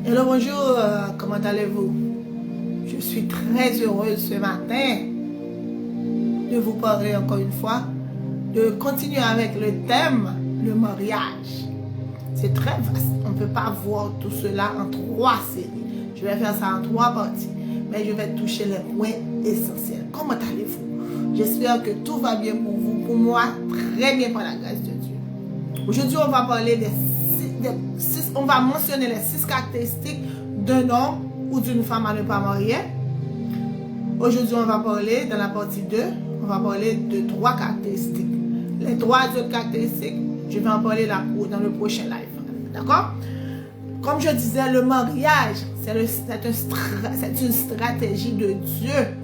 Hello, bonjour, comment allez-vous? Je suis très heureuse ce matin de vous parler encore une fois, de continuer avec le thème, le mariage. C'est très vaste, on ne peut pas voir tout cela en 3 séries. Je vais faire ça en 3 parties, mais je vais toucher les points essentiels. Comment allez-vous? J'espère que tout va bien pour vous, pour moi, très bien par la grâce de Dieu. Aujourd'hui, on va parler on va mentionner les 6 caractéristiques d'un homme ou d'une femme à ne pas marier. Aujourd'hui, on va parler, dans la partie 2, on va parler de 3 caractéristiques. Les 3 autres caractéristiques, je vais en parler là dans le prochain live. D'accord? Comme je disais, le mariage, c'est une stratégie de Dieu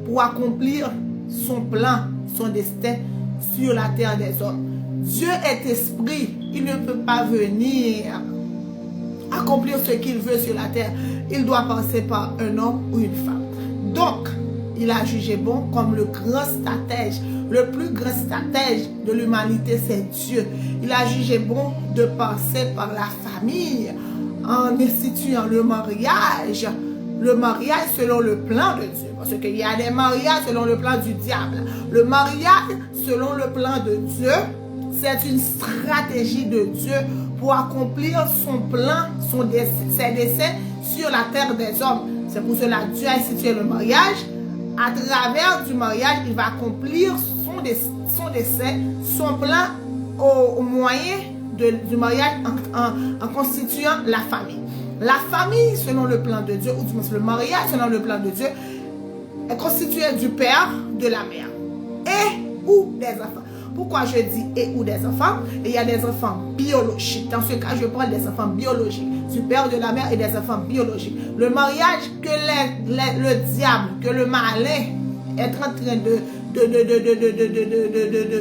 pour accomplir son plan, son destin sur la terre des hommes. Dieu est esprit, il ne peut pas venir accomplir ce qu'il veut sur la terre. Il doit passer par un homme ou une femme. Donc, il a jugé bon comme le grand stratège, le plus grand stratège de l'humanité, c'est Dieu. Il a jugé bon de passer par la famille en instituant le mariage selon le plan de Dieu. Parce qu'il y a des mariages selon le plan du diable. Le mariage selon le plan de Dieu, c'est une stratégie de Dieu pour accomplir son plan, ses desseins sur la terre des hommes. C'est pour cela que Dieu a institué le mariage. À travers du mariage, il va accomplir son dessein, son plan au moyen du mariage en constituant la famille. La famille, selon le plan de Dieu, ou du moins le mariage selon le plan de Dieu, est constitué du père, de la mère et ou des enfants. Pourquoi je dis et ou des enfants? Il y a des enfants biologiques. Dans ce cas, je parle des enfants biologiques, du père, de la mère et des enfants biologiques. Le mariage que le diable, que le malin est en train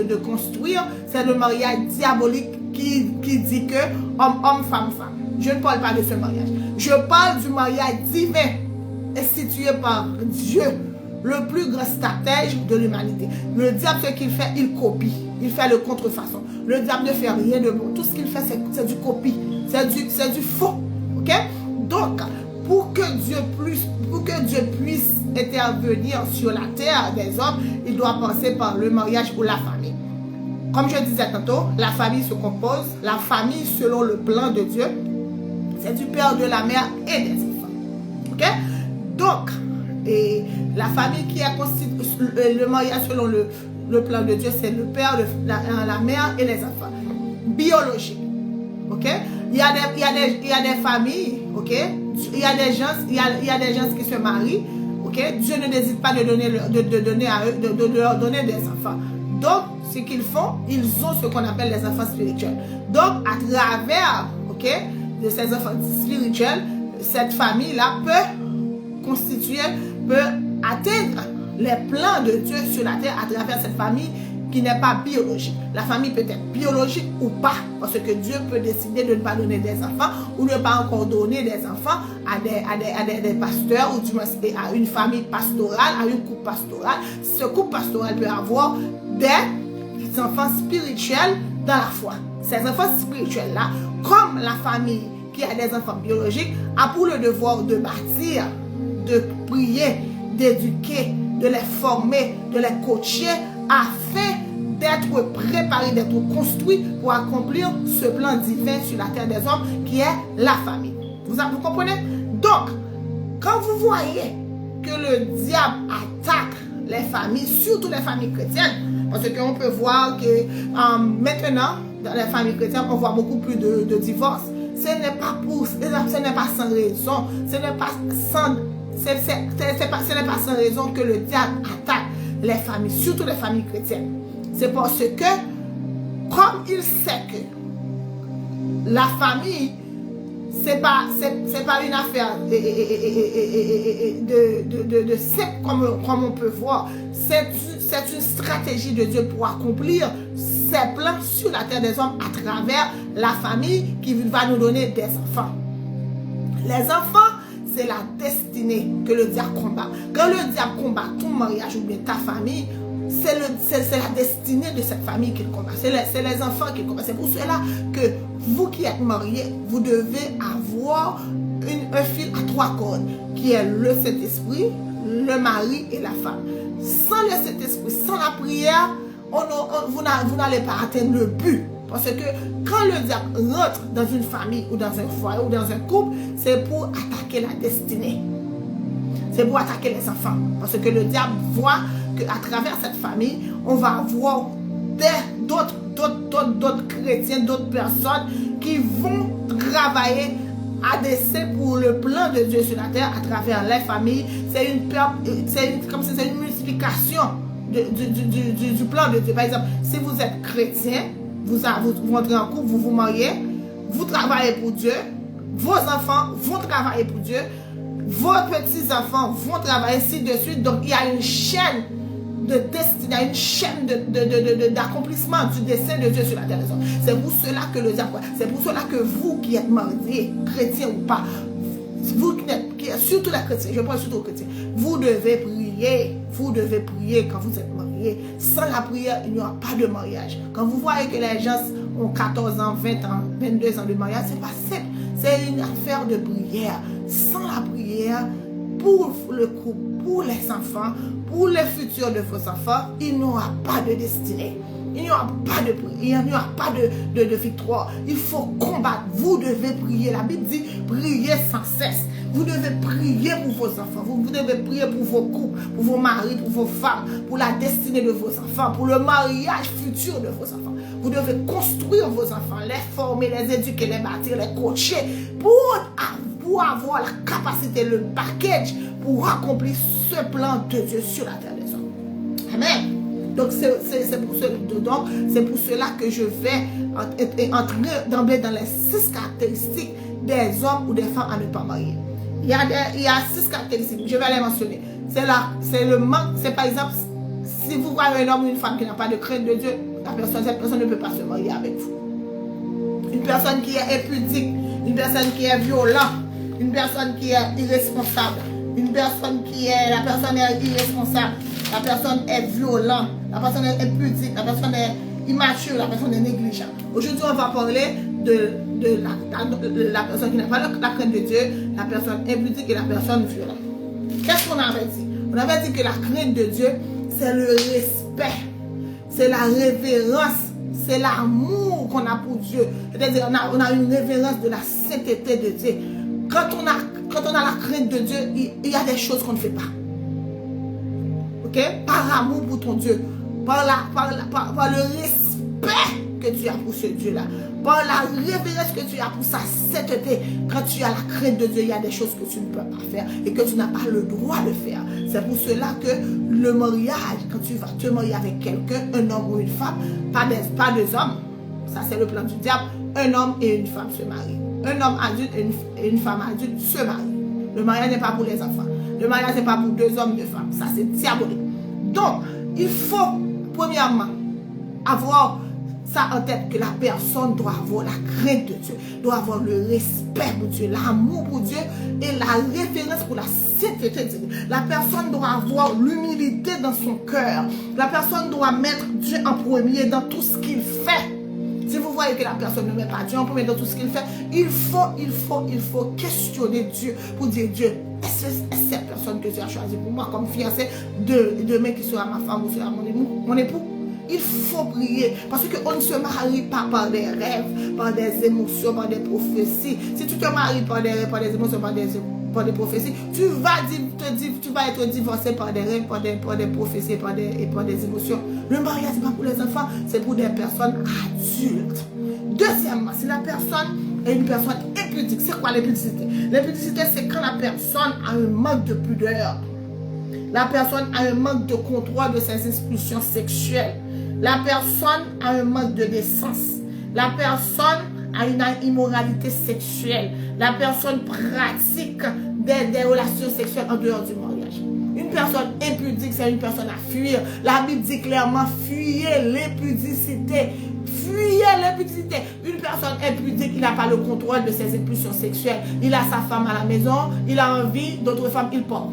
de construire, c'est le mariage diabolique qui dit que homme, femme, femme. Je ne parle pas de ce mariage. Je parle du mariage divin institué par Dieu, le plus grand stratège de l'humanité. Le diable, ce qu'il fait, il copie. Il fait le contrefaçon. Le diable ne fait rien de bon. Tout ce qu'il fait, c'est du copie. C'est du faux. Ok? Donc, pour que Dieu puisse intervenir sur la terre des hommes, il doit passer par le mariage ou la famille. Comme je disais tantôt, la famille se compose, la famille selon le plan de Dieu, c'est du père, de la mère et des enfants. Ok? Donc, et la famille qui a constitué le mariage selon le plan de Dieu, c'est le père, la mère et les enfants. Biologique. Ok? Il y a des familles, ok? Il y a des gens qui se marient, ok? Dieu ne n'hésite pas de leur donner des enfants. Donc, ce qu'ils font, ils ont ce qu'on appelle les enfants spirituels. Donc, à travers, ok, de ces enfants spirituels, cette famille-là peut atteindre les plans de Dieu sur la terre à travers cette famille qui n'est pas biologique. La famille peut être biologique ou pas, parce que Dieu peut décider de ne pas donner des enfants ou ne pas encore donner des enfants à des pasteurs ou du moins à une famille pastorale, à une couple pastorale. Ce couple pastoral peut avoir des enfants spirituels dans la foi. Ces enfants spirituels-là, comme la famille qui a des enfants biologiques, a pour le devoir de bâtir, de prier, d'éduquer, de les former, de les coacher afin d'être préparés, d'être construits pour accomplir ce plan divin sur la terre des hommes qui est la famille. Vous comprenez? Donc, quand vous voyez que le diable attaque les familles, surtout les familles chrétiennes, parce qu'on peut voir que maintenant, dans les familles chrétiennes, on voit beaucoup plus de divorces. Ce n'est pas sans raison, ce n'est pas sans raison que le diable attaque les familles, surtout les familles chrétiennes. C'est parce que, comme il sait que la famille, c'est pas une affaire de secte comme on peut voir. C'est une stratégie de Dieu pour accomplir ses plans sur la terre des hommes à travers la famille qui va nous donner des enfants. Les enfants, c'est la destinée que le diable combat. Quand le diable combat ton mariage ou bien ta famille, c'est la destinée de cette famille qu'il combat. C'est les enfants qu'il combat. C'est pour cela que vous qui êtes mariés, vous devez avoir un fil à 3 cordes, qui est le Saint-Esprit, le mari et la femme. Sans le Saint-Esprit, sans la prière, vous n'allez pas atteindre le but. Parce que quand le diable rentre dans une famille ou dans un foyer ou dans un couple, c'est pour attaquer la destinée. C'est pour attaquer les enfants. Parce que le diable voit qu'à travers cette famille, on va avoir d'autres chrétiens, d'autres personnes qui vont travailler à dessein pour le plan de Dieu sur la terre à travers les familles. Comme si c'est une multiplication du plan de Dieu. Par exemple, si vous êtes chrétien, vous entrez en couple, vous vous mariez, vous travaillez pour Dieu, vos enfants vont travailler pour Dieu, vos petits-enfants vont travailler ainsi de suite. Donc, il y a une chaîne de destinée, une chaîne d'accomplissement du dessein de Dieu sur la terre. C'est pour cela que le diable, c'est pour cela que vous qui êtes mariés, chrétiens ou pas, vous qui êtes surtout les chrétiens, je parle surtout aux chrétiens, vous devez prier quand vous êtes mariés. Sans la prière, il n'y aura pas de mariage. Quand vous voyez que les gens ont 14 ans, 20 ans, 22 ans de mariage, c'est pas simple. C'est une affaire de prière. Sans la prière, pour le couple, pour les enfants, pour le futur de vos enfants, il n'y aura pas de destinée. Il n'y aura pas de prière, il n'y aura pas de victoire. Il faut combattre. Vous devez prier. La Bible dit priez sans cesse. Vous devez prier pour vos enfants. Vous devez prier pour vos couples, pour vos maris, pour vos femmes, pour la destinée de vos enfants, pour le mariage futur de vos enfants. Vous devez construire vos enfants, les former, les éduquer, les bâtir, les coacher pour avoir la capacité, le package pour accomplir ce plan de Dieu sur la terre des hommes. Amen. Donc, c'est pour cela que je vais entrer d'emblée dans les 6 caractéristiques des hommes ou des femmes à ne pas marier. Il y a 6 caractéristiques, je vais les mentionner. C'est le manque, c'est par exemple, si vous voyez un homme ou une femme qui n'a pas de crainte de Dieu, cette personne ne peut pas se marier avec vous. Une personne qui est impudique, une personne qui est violente, une personne qui est irresponsable, la personne est irresponsable, la personne est violente, la personne est impudique, la personne est immature, la personne est négligente. Aujourd'hui, on va parler de la personne qui n'a pas la crainte de Dieu, la personne impudique et la personne violente. Qu'est-ce qu'on avait dit? On avait dit que la crainte de Dieu, c'est le respect, c'est la révérence, c'est l'amour qu'on a pour Dieu. C'est-à-dire on a une révérence de la sainteté de Dieu. Quand on a la crainte de Dieu, il y a des choses qu'on ne fait pas. Ok? Par amour pour ton Dieu, par le respect que tu as pour ce Dieu-là, par la révérence que tu as pour sa sainteté. Quand tu as la crainte de Dieu, il y a des choses que tu ne peux pas faire et que tu n'as pas le droit de faire. C'est pour cela que le mariage, quand tu vas te marier avec quelqu'un, un homme ou une femme, pas deux hommes, ça c'est le plan du diable, un homme et une femme se marient. Un homme adulte et une femme adulte se marient. Le mariage n'est pas pour les enfants. Le mariage n'est pas pour deux hommes, deux femmes. Ça c'est diabolique. Donc, il faut, premièrement, avoir ça en tête, que la personne doit avoir la crainte de Dieu, doit avoir le respect pour Dieu, l'amour pour Dieu et la référence pour la sainteté de Dieu. La personne doit avoir l'humilité dans son cœur. La personne doit mettre Dieu en premier dans tout ce qu'il fait. Si vous voyez que la personne ne met pas Dieu en premier dans tout ce qu'il fait, il faut questionner Dieu pour dire Dieu, est-ce cette personne que tu as choisie pour moi comme fiancée demain qui sera ma femme ou sera mon époux? Il faut prier parce qu'on ne se marie pas par des rêves, par des émotions, par des prophéties. Si tu te maries par des rêves, par des émotions, par des prophéties, tu vas être divorcé par des rêves, par des prophéties et par des émotions. Le mariage, ce n'est pas pour les enfants, c'est pour des personnes adultes. Deuxièmement, si la personne est une personne impudique, c'est quoi l'impudicité? L'impudicité, c'est quand la personne a un manque de pudeur. La personne a un manque de contrôle de ses impulsions sexuelles. La personne a un manque de décence. La personne a une immoralité sexuelle. La personne pratique des relations sexuelles en dehors du mariage. Une personne impudique, c'est une personne à fuir. La Bible dit clairement, fuyez l'impudicité. Fuyez l'impudicité. Une personne impudique, il n'a pas le contrôle de ses impulsions sexuelles. Il a sa femme à la maison, il a envie d'autres femmes, il part.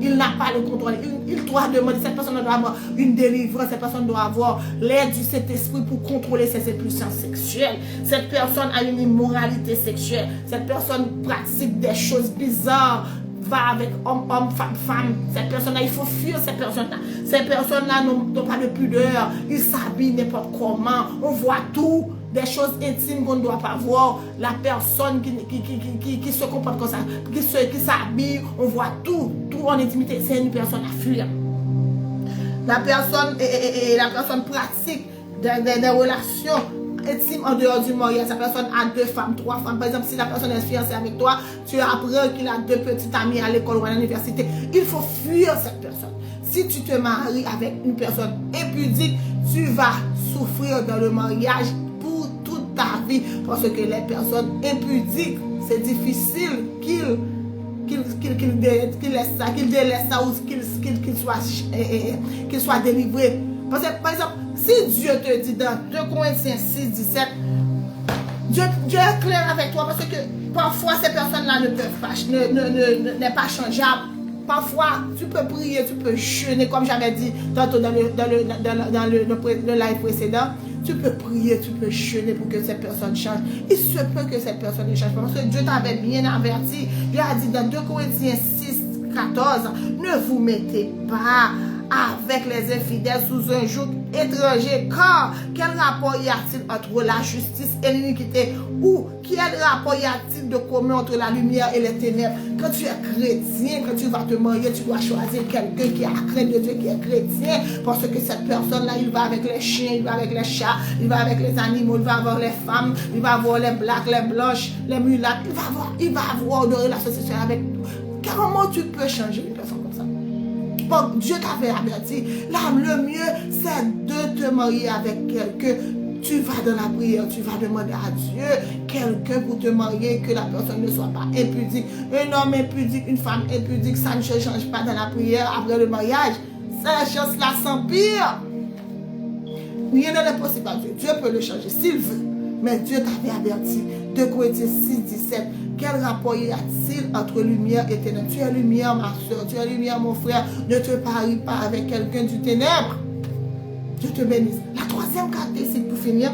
Il n'a pas le contrôle. Il doit demander, cette personne doit avoir une délivrance, cette personne doit avoir l'aide du Saint-Esprit pour contrôler ses impulsions sexuelles. Cette personne a une immoralité sexuelle. Cette personne pratique des choses bizarres, va avec homme, femme. Cette personne-là, il faut fuir cette personne-là. Ces personnes-là n'ont pas de pudeur. Ils s'habillent n'importe comment. On voit tout. Des choses intimes qu'on ne doit pas voir. La personne qui se comporte comme ça, qui s'habille, on voit tout en intimité. C'est une personne à fuir. La personne pratique des relations intimes en dehors du mariage. Cette personne a 2 femmes, 3 femmes. Par exemple, si la personne est fiancée avec toi, tu apprends qu'il a 2 petites amies à l'école ou à l'université. Il faut fuir cette personne. Si tu te maries avec une personne impudique, tu vas souffrir dans le mariage pour toute ta vie. Parce que les personnes impudiques, c'est difficile qu'ils délaissent ça ou qu'ils soient délivrés. Parce que, par exemple, si Dieu te dit dans 2 Corinthiens 6, 17, Dieu est clair avec toi parce que parfois ces personnes-là n'est pas changeable. Parfois, tu peux prier, tu peux jeûner, comme j'avais dit tantôt dans le live précédent. Tu peux prier, tu peux jeûner pour que cette personne change. Il se peut que cette personne ne change pas. Parce que Dieu t'avait bien averti. Il a dit dans 2 Corinthiens 6, 14, ne vous mettez pas avec les infidèles sous un joug étranger, car quel rapport y a-t-il entre la justice et l'iniquité, ou quel rapport y a-t-il de commun entre la lumière et les ténèbres? Quand tu es chrétien, quand tu vas te marier, tu dois choisir quelqu'un qui a la crainte de Dieu, qui est chrétien, parce que cette personne-là, il va avec les chiens, il va avec les chats, il va avec les animaux, il va avoir les femmes, il va avoir les blacks, les blanches, les mulattes, il va avoir de relations sexuelles avec nous. Comment tu peux changer une personne comme ça? Bon, Dieu t'avait averti. Là, le mieux, c'est de te marier avec quelqu'un. Tu vas dans la prière, tu vas demander à Dieu quelqu'un pour te marier, que la personne ne soit pas impudique. Un homme impudique, une femme impudique, ça ne se change pas dans la prière après le mariage. La chance-là s'empire. Rien n'est possible à Dieu. Dieu peut le changer s'il veut. Mais Dieu t'avait averti. 2 Corinthiens 6, 17. Quel rapport y a-t-il entre lumière et ténèbres? Tu es lumière, ma soeur. Tu es lumière, mon frère. Ne te parie pas avec quelqu'un du ténèbre. Dieu te bénisse. La 3e caractéristique pour finir,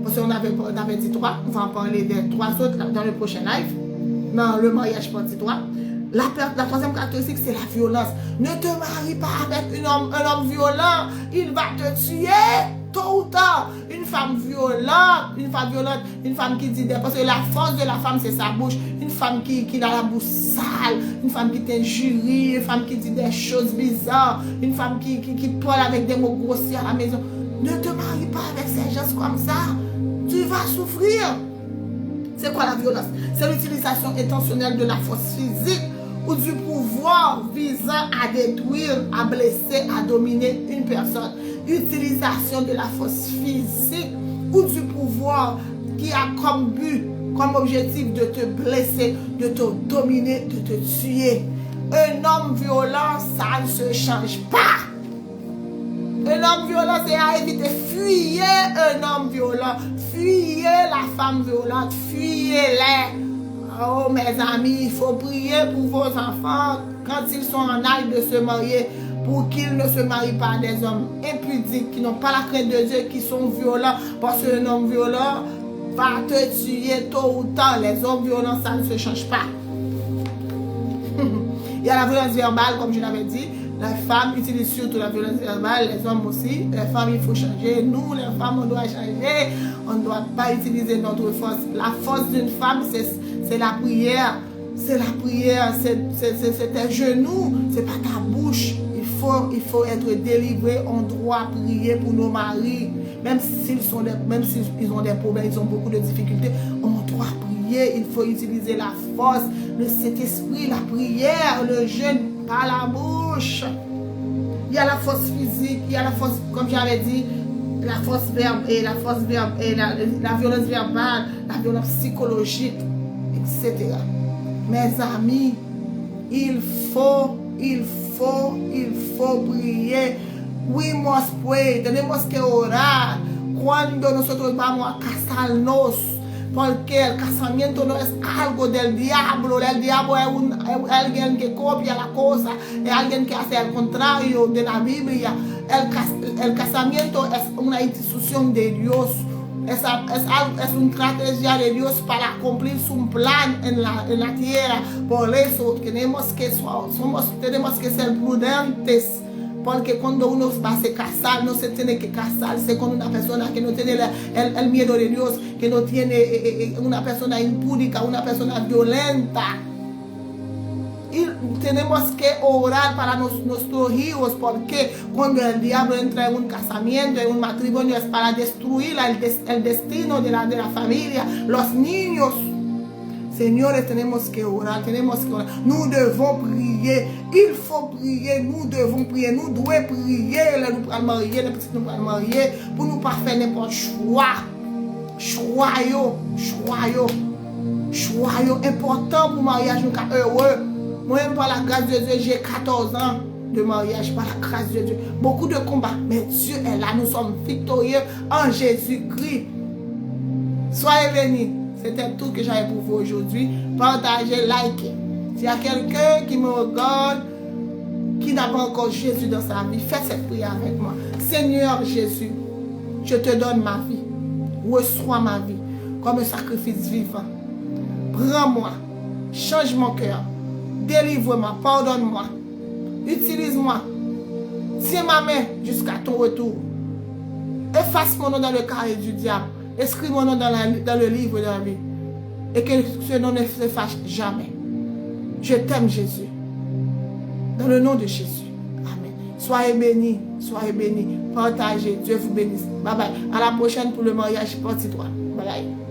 parce qu'on avait dit 3, on va en parler des 3 autres dans le prochain live, dans le mariage partie 3. La 3e caractéristique, c'est la violence. Ne te marie pas avec un homme violent. Il va te tuer tôt ou tard. Une femme violente, une femme qui dit des... Parce que la force de la femme, c'est sa bouche. Une femme qui a la bouche sale, une femme qui t'injurie, une femme qui dit des choses bizarres, une femme qui parle avec des mots grossiers à la maison. Ne te marie pas avec ces gens comme ça. Tu vas souffrir. C'est quoi la violence? C'est l'utilisation intentionnelle de la force physique ou du pouvoir visant à détruire, à blesser, à dominer une personne. Utilisation de la force physique ou du pouvoir qui a comme but, comme objectif de te blesser, de te dominer, de te tuer. Un homme violent, ça ne se change pas. Un homme violent, c'est à éviter. Fuyez un homme violent. Fuyez la femme violente. Fuyez-les. Oh mes amis, il faut prier pour vos enfants quand ils sont en âge de se marier, pour qu'ils ne se marient pas des hommes impudiques, qui n'ont pas la crainte de Dieu, qui sont violents, parce qu'un homme violent va te tuer tôt ou tard. Les hommes violents, ça ne se change pas. Il y a la violence verbale, comme je l'avais dit. Les femmes utilisent surtout la violence verbale, les hommes aussi. Les femmes, il faut changer. Nous, les femmes, on doit changer. On ne doit pas utiliser notre force. La force d'une femme, c'est la prière. C'est la prière, c'est tes genoux, c'est pas ta bouche. Il faut être délivré. On doit prier pour nos maris. Même s'ils ont des problèmes, ils ont beaucoup de difficultés, on doit prier. Il faut utiliser la force, le Saint-Esprit, la prière, le jeûne, par la bouche. Il y a la force physique, il y a la force, comme j'avais dit, la force verbale et la violence verbale, la violence psychologique, etc. Mes amis, il faut prier. We must pray. Tenemos que orar. Cuando nosotros vamos a casarnos, porque el casamiento no es algo del diablo. El diablo es alguien que copia la cosa, es alguien que hace al contrario de la Biblia. El casamiento es una institución de Dios. Es una estrategia de Dios para cumplir su plan en la tierra. Por eso tenemos que ser prudentes. Porque cuando uno va a se casar, no se tiene que casarse con una persona que no tiene el miedo de Dios, que no tiene una persona impúdica, una persona violenta. Y tenemos que orar para nuestros hijos, porque cuando el diablo entra en un casamiento, en un matrimonio, es para destruir el destino de la familia, los niños. Señores, tenemos que orar, Nous devons prier, il faut prier, nous devons prier, nous devons prier, nous allons marier, les petits nous allons marier, pour nous pas faire n'importe choix. Choix important pour mariage, nous sommes heureux. Moi-même, par la grâce de Dieu, j'ai 14 ans de mariage, par la grâce de Dieu. Beaucoup de combats, mais Dieu est là, nous sommes victorieux en Jésus-Christ. Soyez bénis. C'était tout que j'avais pour vous aujourd'hui. Partagez, likez. S'il y a quelqu'un qui me regarde, qui n'a pas encore Jésus dans sa vie, faites cette prière avec moi. Seigneur Jésus, je te donne ma vie. Reçois ma vie comme un sacrifice vivant. Prends-moi, change mon cœur, délivre-moi, pardonne-moi, utilise-moi. Tiens ma main jusqu'à ton retour. Efface mon nom dans le carré du diable. Inscris mon nom dans le livre de la vie. Et que ce nom ne se fâche jamais. Je t'aime, Jésus. Dans le nom de Jésus. Amen. Soyez bénis. Soyez bénis. Partagez. Dieu vous bénisse. Bye bye. À la prochaine pour le mariage partie 3. Bye bye.